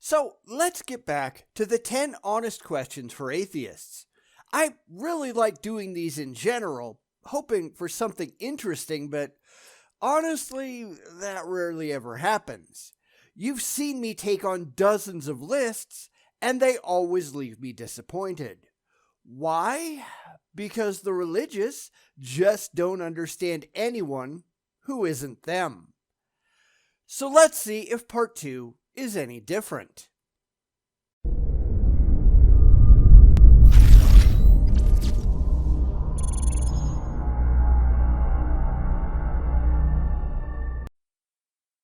So let's get back to the 10 honest questions for atheists. I really like doing these in general, hoping for something interesting, but honestly, that rarely ever happens. You've seen me take on dozens of lists, and they always leave me disappointed. Why? Because the religious just don't understand anyone who isn't them. So let's see if part 2 is any different.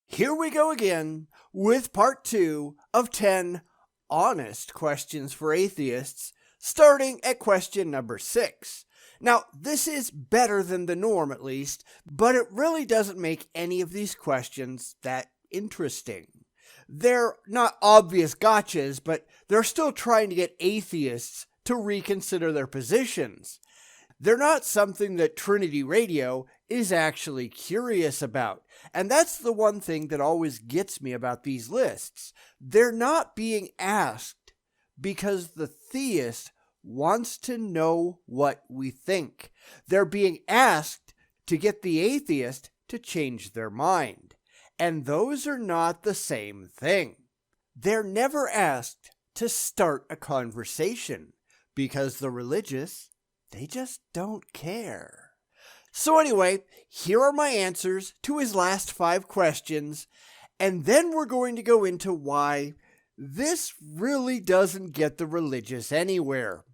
Here we go again with part 2 of 10 honest questions for atheists, starting at question number 6. Now, this is better than the norm at least, but it really doesn't make any of these questions that interesting. They're not obvious gotchas, but they're still trying to get atheists to reconsider their positions. They're not something that Trinity Radio is actually curious about. And that's the one thing that always gets me about these lists. They're not being asked because the theist wants to know what we think. They're being asked to get the atheist to change their mind. And those are not the same thing. They're never asked to start a conversation because the religious, they just don't care. So anyway, here are my answers to his last 5 questions, and then we're going to go into why this really doesn't get the religious anywhere.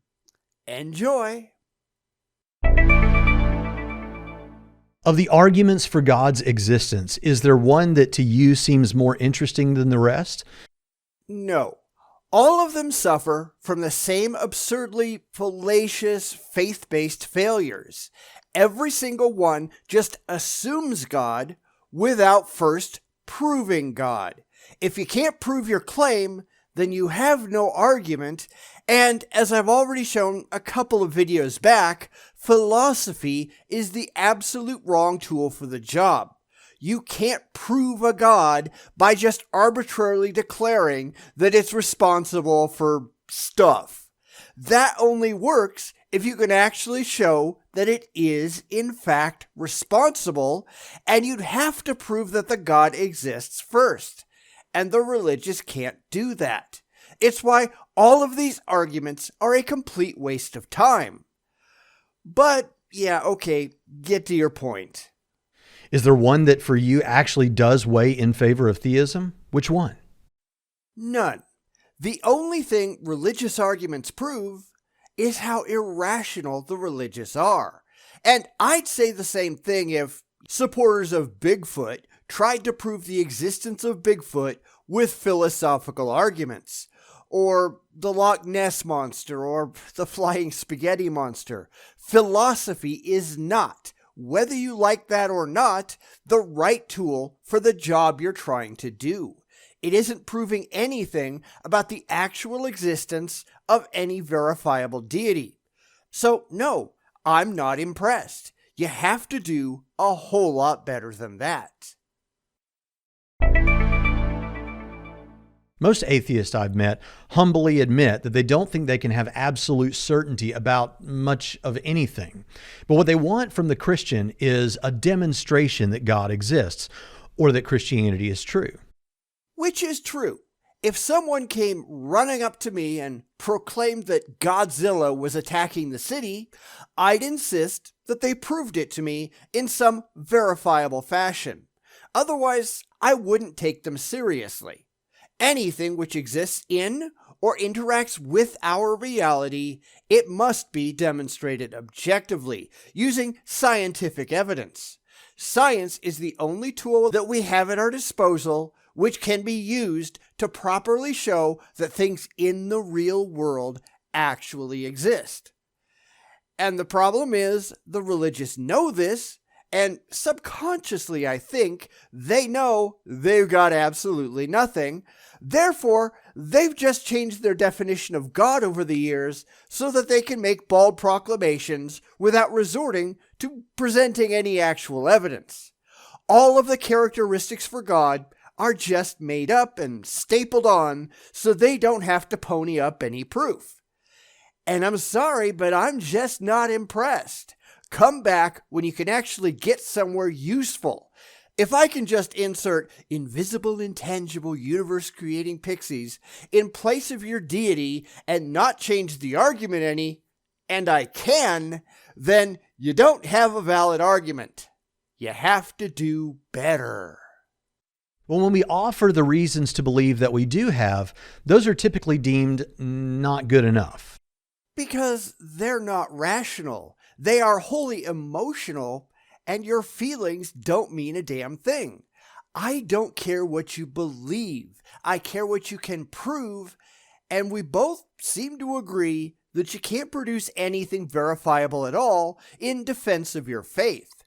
Enjoy! Of the arguments for God's existence, is there one that to you seems more interesting than the rest? No. All of them suffer from the same absurdly fallacious faith-based failures. Every single one just assumes God without first proving God. If you can't prove your claim, then you have no argument. And as I've already shown a couple of videos back, philosophy is the absolute wrong tool for the job. You can't prove a God by just arbitrarily declaring that it's responsible for stuff. That only works if you can actually show that it is, in fact, responsible, and you'd have to prove that the God exists first. And the religious can't do that. It's why all of these arguments are a complete waste of time. But, yeah, okay, get to your point. Is there one that for you actually does weigh in favor of theism? Which one? None. The only thing religious arguments prove is how irrational the religious are. And I'd say the same thing if supporters of Bigfoot tried to prove the existence of Bigfoot with philosophical arguments, or the Loch Ness Monster, or the Flying Spaghetti Monster. Philosophy is not, whether you like that or not, the right tool for the job you're trying to do. It isn't proving anything about the actual existence of any verifiable deity. So no, I'm not impressed. You have to do a whole lot better than that. Most atheists I've met humbly admit that they don't think they can have absolute certainty about much of anything. But what they want from the Christian is a demonstration that God exists or that Christianity is true. Which is true. If someone came running up to me and proclaimed that Godzilla was attacking the city, I'd insist that they proved it to me in some verifiable fashion. Otherwise, I wouldn't take them seriously. Anything which exists in or interacts with our reality, it must be demonstrated objectively, using scientific evidence. Science is the only tool that we have at our disposal which can be used to properly show that things in the real world actually exist. And the problem is, the religious know this, and subconsciously, I think, they know they've got absolutely nothing. Therefore, they've just changed their definition of God over the years so that they can make bald proclamations without resorting to presenting any actual evidence. All of the characteristics for God are just made up and stapled on so they don't have to pony up any proof. And I'm sorry, but I'm just not impressed. Come back when you can actually get somewhere useful. If I can just insert invisible, intangible, universe-creating pixies in place of your deity and not change the argument any, and I can, then you don't have a valid argument. You have to do better. Well, when we offer the reasons to believe that we do have, those are typically deemed not good enough. Because they're not rational. They are wholly emotional, and your feelings don't mean a damn thing. I don't care what you believe. I care what you can prove, and we both seem to agree that you can't produce anything verifiable at all in defense of your faith.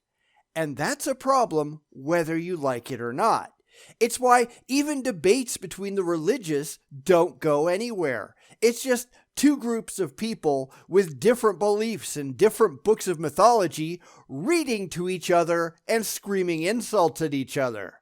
And that's a problem whether you like it or not. It's why even debates between the religious don't go anywhere. It's just two groups of people with different beliefs and different books of mythology reading to each other and screaming insults at each other.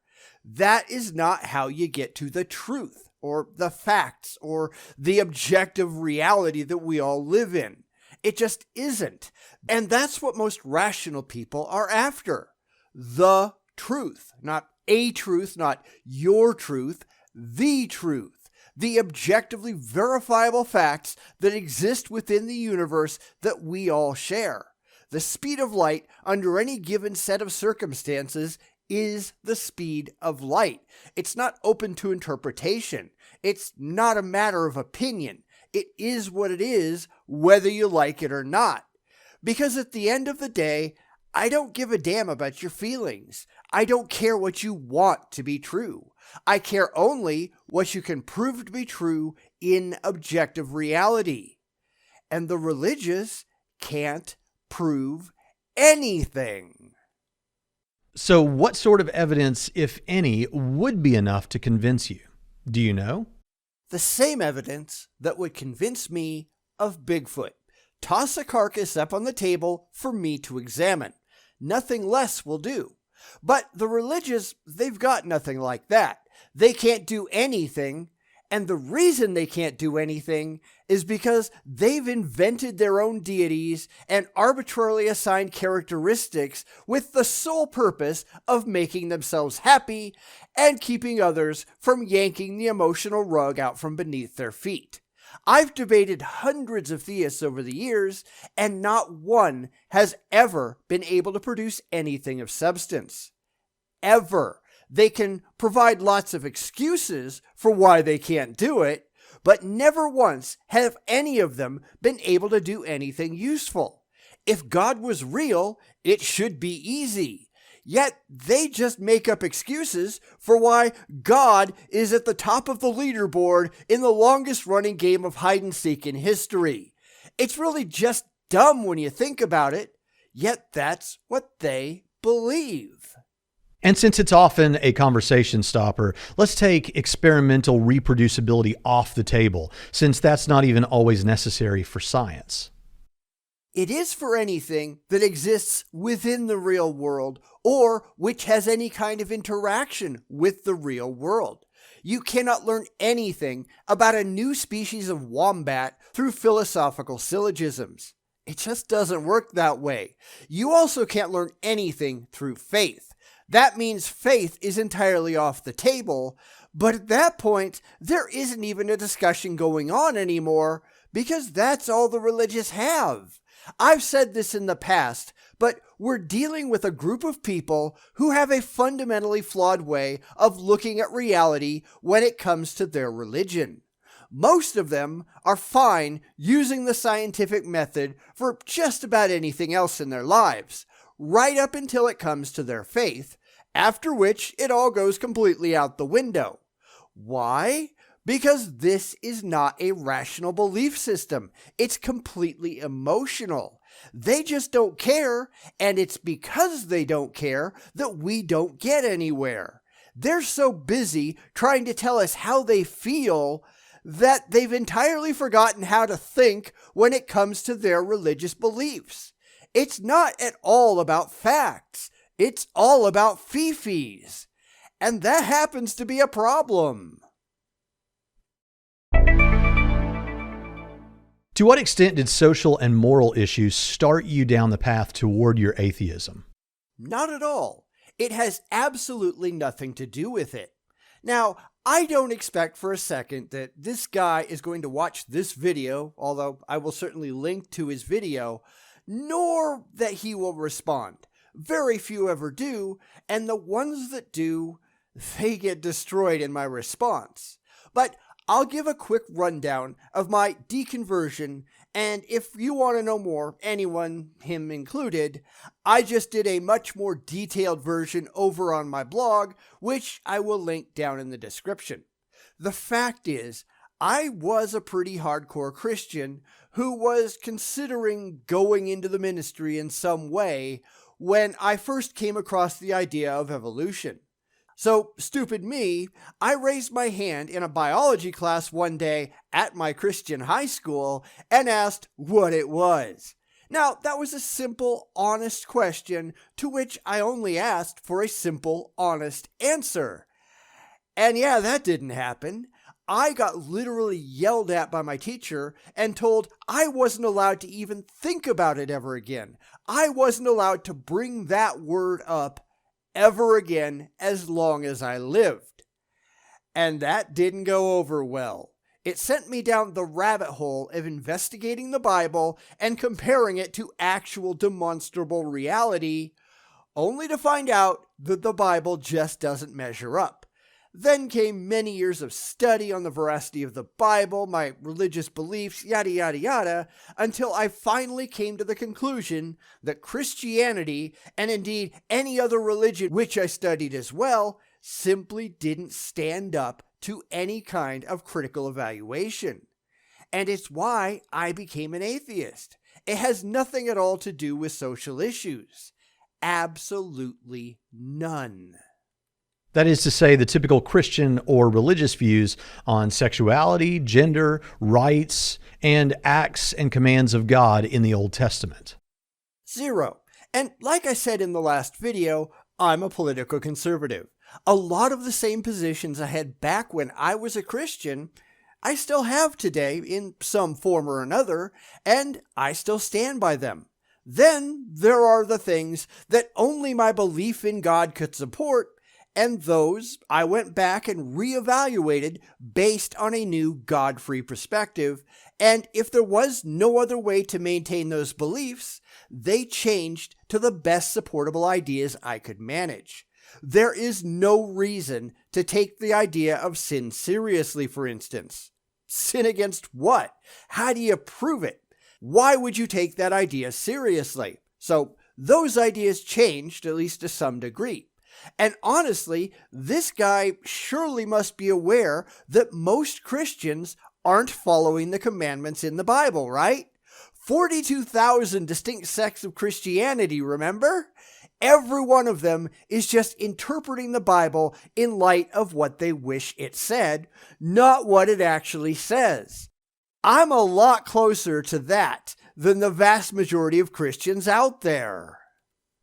That is not how you get to the truth or the facts or the objective reality that we all live in. It just isn't. And that's what most rational people are after. The truth. Not a truth, not your truth, the truth. The objectively verifiable facts that exist within the universe that we all share. The speed of light under any given set of circumstances is the speed of light. It's not open to interpretation. It's not a matter of opinion. It is what it is, whether you like it or not. Because at the end of the day, I don't give a damn about your feelings. I don't care what you want to be true. I care only what you can prove to be true in objective reality. And the religious can't prove anything. So what sort of evidence, if any, would be enough to convince you? Do you know? The same evidence that would convince me of Bigfoot. Toss a carcass up on the table for me to examine. Nothing less will do. But the religious, they've got nothing like that. They can't do anything, and the reason they can't do anything is because they've invented their own deities and arbitrarily assigned characteristics with the sole purpose of making themselves happy and keeping others from yanking the emotional rug out from beneath their feet. I've debated hundreds of theists over the years, and not one has ever been able to produce anything of substance. Ever. They can provide lots of excuses for why they can't do it, but never once have any of them been able to do anything useful. If God was real, it should be easy. Yet they just make up excuses for why God is at the top of the leaderboard in the longest running game of hide and seek in history. It's really just dumb when you think about it, yet that's what they believe. And since it's often a conversation stopper, let's take experimental reproducibility off the table, since that's not even always necessary for science. It is for anything that exists within the real world or which has any kind of interaction with the real world. You cannot learn anything about a new species of wombat through philosophical syllogisms. It just doesn't work that way. You also can't learn anything through faith. That means faith is entirely off the table, but at that point, there isn't even a discussion going on anymore because that's all the religious have. I've said this in the past, but we're dealing with a group of people who have a fundamentally flawed way of looking at reality when it comes to their religion. Most of them are fine using the scientific method for just about anything else in their lives, right up until it comes to their faith, after which it all goes completely out the window. Why? Because this is not a rational belief system. It's completely emotional. They just don't care, and it's because they don't care that we don't get anywhere. They're so busy trying to tell us how they feel that they've entirely forgotten how to think when it comes to their religious beliefs. It's not at all about facts. It's all about fee-fees. And that happens to be a problem. To what extent did social and moral issues start you down the path toward your atheism? Not at all. It has absolutely nothing to do with it. Now, I don't expect for a second that this guy is going to watch this video, although I will certainly link to his video, nor that he will respond. Very few ever do, and the ones that do, they get destroyed in my response. But I'll give a quick rundown of my deconversion, and if you want to know more, anyone, him included, I just did a much more detailed version over on my blog, which I will link down in the description. The fact is, I was a pretty hardcore Christian who was considering going into the ministry in some way when I first came across the idea of evolution. So, stupid me, I raised my hand in a biology class one day at my Christian high school and asked what it was. Now, that was a simple, honest question to which I only asked for a simple, honest answer. And yeah, that didn't happen. I got literally yelled at by my teacher and told I wasn't allowed to even think about it ever again. I wasn't allowed to bring that word up ever again as long as I lived. And that didn't go over well. It sent me down the rabbit hole of investigating the Bible and comparing it to actual demonstrable reality, only to find out that the Bible just doesn't measure up. Then came many years of study on the veracity of the Bible, my religious beliefs, yada yada yada, until I finally came to the conclusion that Christianity, and indeed any other religion which I studied as well, simply didn't stand up to any kind of critical evaluation. And it's why I became an atheist. It has nothing at all to do with social issues. Absolutely none. That is to say, the typical Christian or religious views on sexuality, gender, rights, and acts and commands of God in the Old Testament. Zero. And like I said in the last video, I'm a political conservative. A lot of the same positions I had back when I was a Christian, I still have today in some form or another, and I still stand by them. Then there are the things that only my belief in God could support, and those I went back and reevaluated based on a new God-free perspective, and if there was no other way to maintain those beliefs, they changed to the best supportable ideas I could manage. There is no reason to take the idea of sin seriously, for instance. Sin against what? How do you prove it? Why would you take that idea seriously? So those ideas changed, at least to some degree. And honestly, this guy surely must be aware that most Christians aren't following the commandments in the Bible, right? 42,000 distinct sects of Christianity, remember? Every one of them is just interpreting the Bible in light of what they wish it said, not what it actually says. I'm a lot closer to that than the vast majority of Christians out there.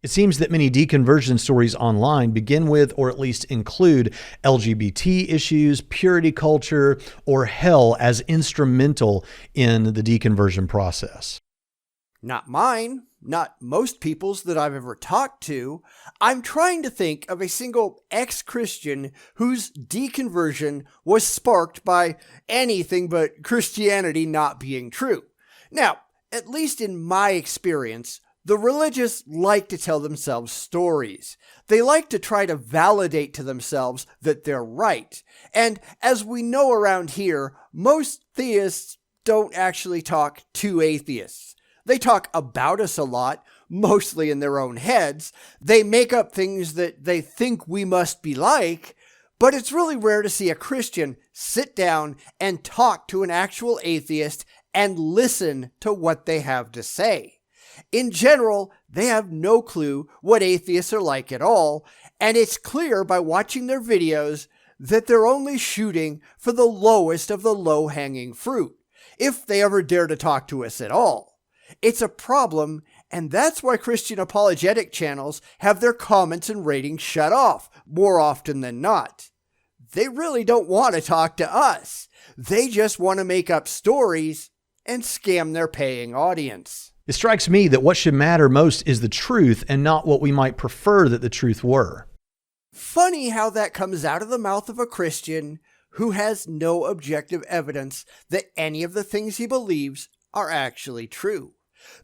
It seems that many deconversion stories online begin with, or at least include, LGBT issues, purity culture, or hell as instrumental in the deconversion process. Not mine, not most people's that I've ever talked to. I'm trying to think of a single ex-Christian whose deconversion was sparked by anything but Christianity not being true. Now, at least in my experience, the religious like to tell themselves stories. They like to try to validate to themselves that they're right. And as we know around here, most theists don't actually talk to atheists. They talk about us a lot, mostly in their own heads. They make up things that they think we must be like, but it's really rare to see a Christian sit down and talk to an actual atheist and listen to what they have to say. In general, they have no clue what atheists are like at all, and it's clear by watching their videos that they're only shooting for the lowest of the low-hanging fruit, if they ever dare to talk to us at all. It's a problem, And that's why Christian apologetic channels have their comments and ratings shut off more often than not. They really don't want to talk to us. They just want to make up stories and scam their paying audience. It strikes me that what should matter most is the truth and not what we might prefer that the truth were. Funny how that comes out of the mouth of a Christian who has no objective evidence that any of the things he believes are actually true.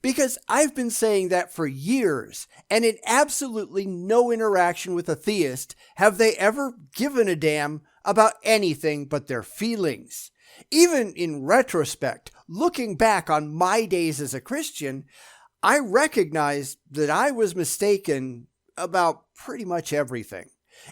Because I've been saying that for years, and in absolutely no interaction with a theist have they ever given a damn about anything but their feelings. Even in retrospect, looking back on my days as a Christian, I recognize that I was mistaken about pretty much everything.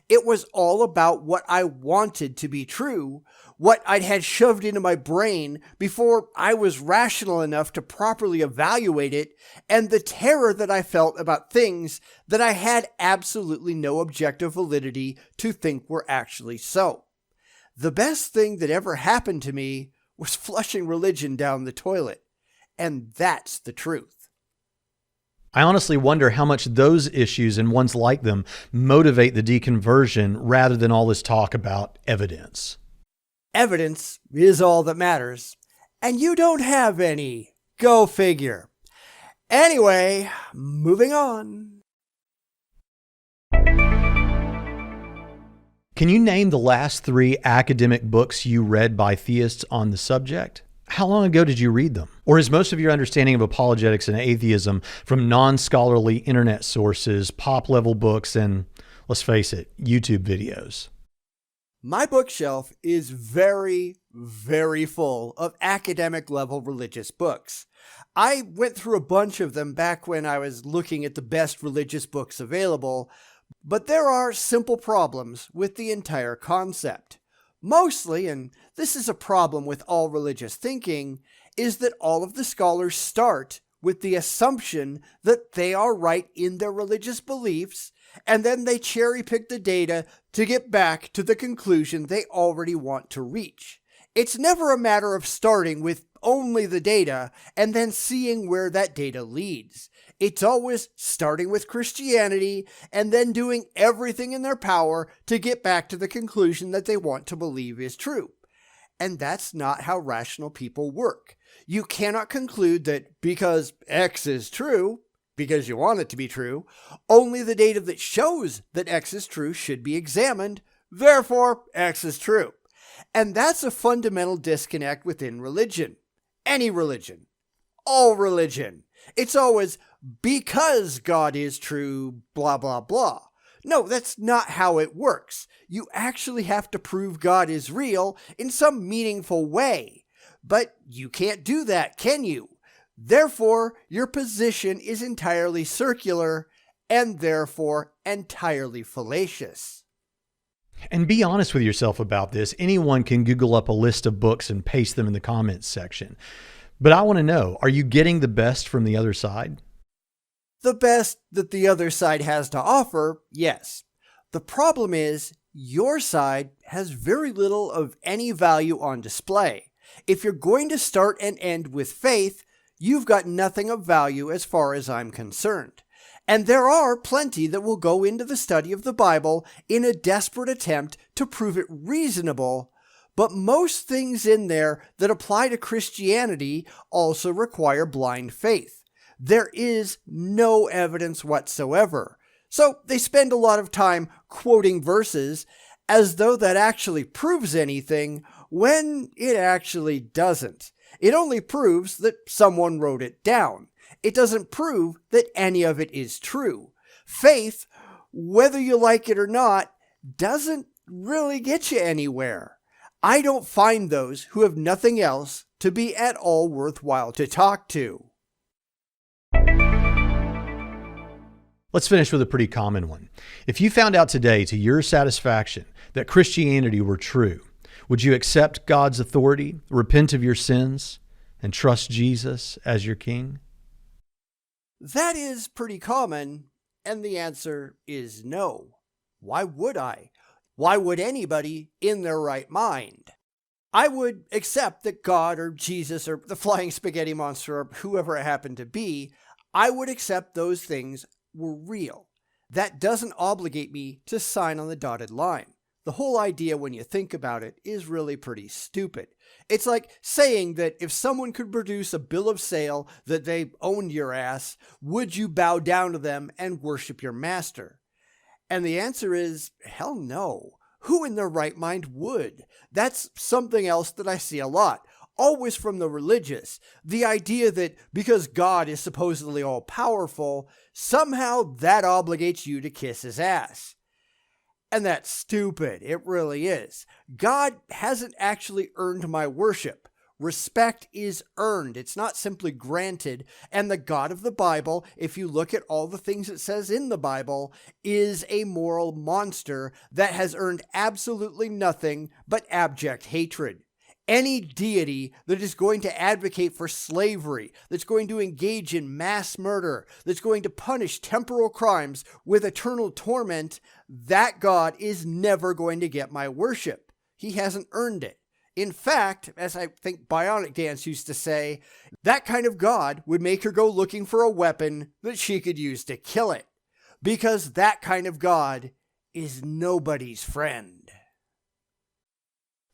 It was all about what I wanted to be true, what I'd had shoved into my brain before I was rational enough to properly evaluate it, and the terror that I felt about things that I had absolutely no objective validity to think were actually so. The best thing that ever happened to me was flushing religion down the toilet, and that's the truth. I honestly wonder how much those issues and ones like them motivate the deconversion rather than all this talk about evidence. Evidence is all that matters, and you don't have any. Go figure. Anyway, moving on. Can you name the last 3 academic books you read by theists on the subject? How long ago did you read them? Or is most of your understanding of apologetics and atheism from non-scholarly internet sources, pop-level books, and, let's face it, YouTube videos? My bookshelf is very, very full of academic-level religious books. I went through a bunch of them back when I was looking at the best religious books available, but there are simple problems with the entire concept. Mostly, and this is a problem with all religious thinking, is that all of the scholars start with the assumption that they are right in their religious beliefs, and then they cherry pick the data to get back to the conclusion they already want to reach. It's never a matter of starting with only the data and then seeing where that data leads. It's always starting with Christianity and then doing everything in their power to get back to the conclusion that they want to believe is true. And that's not how rational people work. You cannot conclude that because X is true, because you want it to be true, only the data that shows that X is true should be examined, therefore X is true. And that's a fundamental disconnect within religion. Any religion. All religion. It's always because God is true, blah, blah, blah. No, that's not how it works. You actually have to prove God is real in some meaningful way. But you can't do that, can you? Therefore, your position is entirely circular and therefore entirely fallacious. And be honest with yourself about this. Anyone can Google up a list of books and paste them in the comments section. But I want to know, are you getting the best from the other side? The best that the other side has to offer, yes. The problem is, your side has very little of any value on display. If you're going to start and end with faith, you've got nothing of value as far as I'm concerned. And there are plenty that will go into the study of the Bible in a desperate attempt to prove it reasonable, but most things in there that apply to Christianity also require blind faith. There is no evidence whatsoever. So they spend a lot of time quoting verses as though that actually proves anything, when it actually doesn't. It only proves that someone wrote it down. It doesn't prove that any of it is true. Faith, whether you like it or not, doesn't really get you anywhere. I don't find those who have nothing else to be at all worthwhile to talk to. Let's finish with a pretty common one. If you found out today to your satisfaction that Christianity were true, would you accept God's authority, repent of your sins, and trust Jesus as your King? That is pretty common, and the answer is no. Why would I? Why would anybody in their right mind? I would accept that God or Jesus or the flying spaghetti monster or whoever it happened to be, I would accept those things were real. That doesn't obligate me to sign on the dotted line. The whole idea, when you think about it, is really pretty stupid. It's like saying that if someone could produce a bill of sale that they owned your ass, would you bow down to them and worship your master? And the answer is, hell no. Who in their right mind would? That's something else that I see a lot. Always from the religious. The idea that because God is supposedly all-powerful, somehow that obligates you to kiss his ass. And that's stupid. It really is. God hasn't actually earned my worship. Respect is earned. It's not simply granted. And the God of the Bible, if you look at all the things it says in the Bible, is a moral monster that has earned absolutely nothing but abject hatred. Any deity that is going to advocate for slavery, that's going to engage in mass murder, that's going to punish temporal crimes with eternal torment, that God is never going to get my worship. He hasn't earned it. In fact, as I think Bionic Dance used to say, that kind of God would make her go looking for a weapon that she could use to kill it. Because that kind of God is nobody's friend.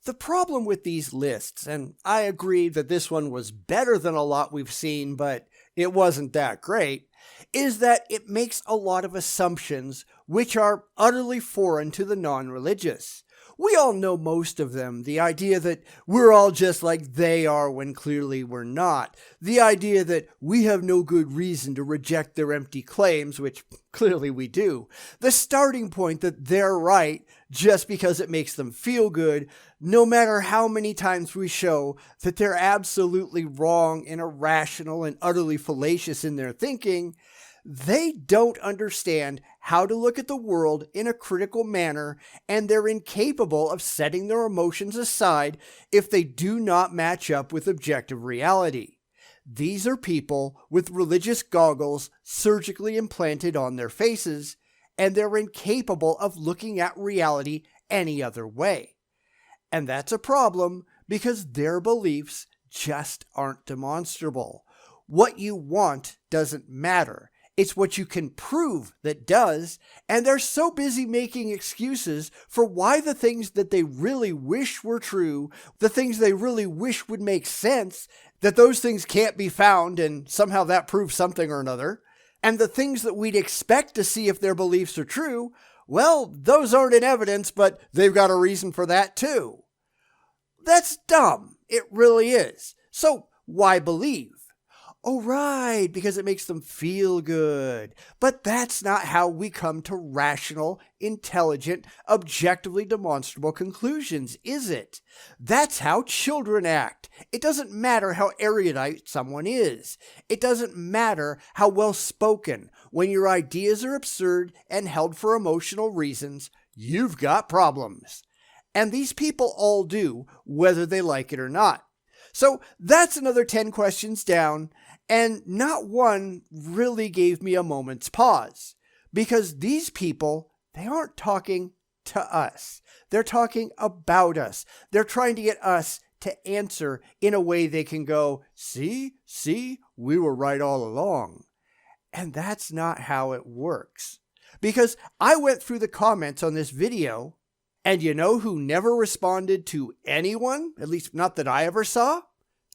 The problem with these lists, and I agree that this one was better than a lot we've seen, but it wasn't that great, is that it makes a lot of assumptions which are utterly foreign to the non-religious. We all know most of them. The idea that we're all just like they are when clearly we're not. The idea that we have no good reason to reject their empty claims, which clearly we do. The starting point that they're right just because it makes them feel good, no matter how many times we show that they're absolutely wrong and irrational and utterly fallacious in their thinking. They don't understand how to look at the world in a critical manner, and they're incapable of setting their emotions aside if they do not match up with objective reality. These are people with religious goggles surgically implanted on their faces, and they're incapable of looking at reality any other way. And that's a problem because their beliefs just aren't demonstrable. What you want doesn't matter. It's what you can prove that does, and they're so busy making excuses for why the things that they really wish were true, the things they really wish would make sense, that those things can't be found and somehow that proves something or another. And the things that we'd expect to see if their beliefs are true, well, those aren't in evidence, but they've got a reason for that too. That's dumb. It really is. So why believe? Oh, right, because it makes them feel good. But that's not how we come to rational, intelligent, objectively demonstrable conclusions, is it? That's how children act. It doesn't matter how erudite someone is. It doesn't matter how well spoken. When your ideas are absurd and held for emotional reasons, you've got problems. And these people all do, whether they like it or not. So that's another 10 questions down. And not one really gave me a moment's pause, because these people, they aren't talking to us. They're talking about us. They're trying to get us to answer in a way they can go, see, we were right all along. And that's not how it works. Because I went through the comments on this video, and you know who never responded to anyone? At least not that I ever saw?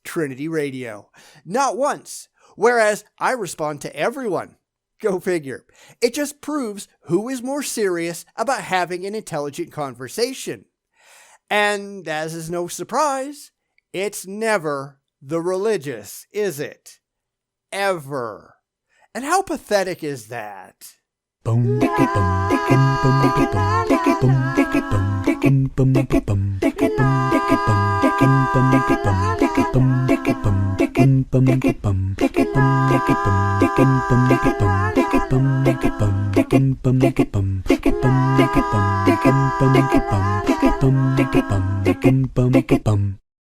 Trinity Radio. Not once. Whereas I respond to everyone. Go figure. It just proves who is more serious about having an intelligent conversation. And as is no surprise, it's never the religious, is it? Ever. And how pathetic is that? Boom, boom, boom, boom, boom.